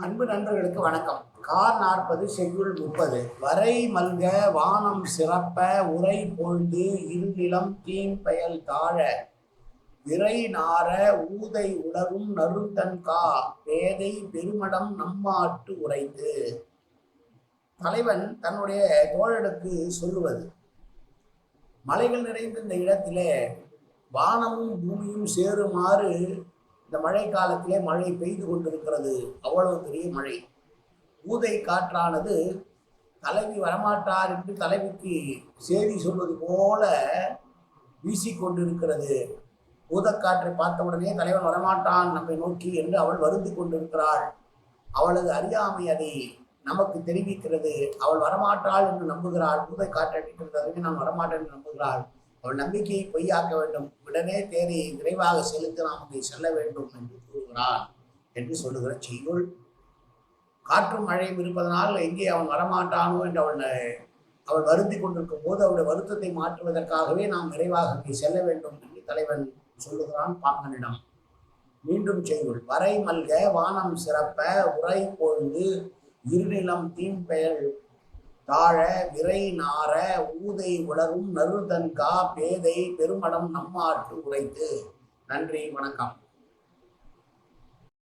அன்பு நண்பர்களுக்கு வணக்கம். Car 40 schedule 30. வரை மல்க வானம் சிறப்ப உரை பொழுது இருநிலம் தீம்பெயல் தாழ விரை நார ஊதை உலரும் நறுந்தன்கா பேதை பெருமடம் நம்மாட்டு உரைத்து. தலைவன் தன்னுடைய தோழனுக்கு சொல்லுவது, மலைகள் நிறைந்த இந்த இடத்திலே வானமும் பூமியும் சேருமாறு இந்த மழை காலத்திலே மழை பெய்து கொண்டிருக்கிறது. அவ்வளவு பெரிய மழை. ஊதை காற்றானது தலைவி வரமாட்டார் என்று தலைவிக்கு செய்தி சொல்வது போல வீசிக்கொண்டிருக்கிறது. ஊதக்காற்றை பார்த்தவுடனே தலைவன் வரமாட்டான் நம்மை நோக்கி என்று அவள் வருந்தி கொண்டிருக்கிறாள். அவளது அறியாமை அதை நமக்கு தெரிவிக்கிறது. அவள் வரமாட்டாள் என்று நம்புகிறாள். ஊதை காற்றடிக்கிறது, நான் வரமாட்டேன் என்று நம்புகிறாள். அவள் நம்பிக்கையை பொய்யாக்க வேண்டும். உடனே தேரை விரைவாக செலுத்தி நாம் அங்கே செல்ல வேண்டும் என்று கூறுகிறான் என்று சொல்லுகிற செய்யுள். காற்றும் மழையும் இருப்பதனால் எங்கே அவன் வரமாட்டானோ என்று அவள் வருந்தி கொண்டிருக்கும் போது அவருடைய வருத்தத்தை மாற்றுவதற்காகவே நாம் விரைவாக அங்கே செல்ல வேண்டும் என்று தலைவன் சொல்லுகிறான் பாங்கனிடம். மீண்டும் செய்யுள். வரை மல்க வானம் சிறப்ப உரை பொழுது இருநிலம் தீம்பெயல் தாழ விரை நார ஊதை உலரும் நறுதன்கா பேதை பெருமடம் நம்மாட்டு உரைத்து. நன்றி, வணக்கம்.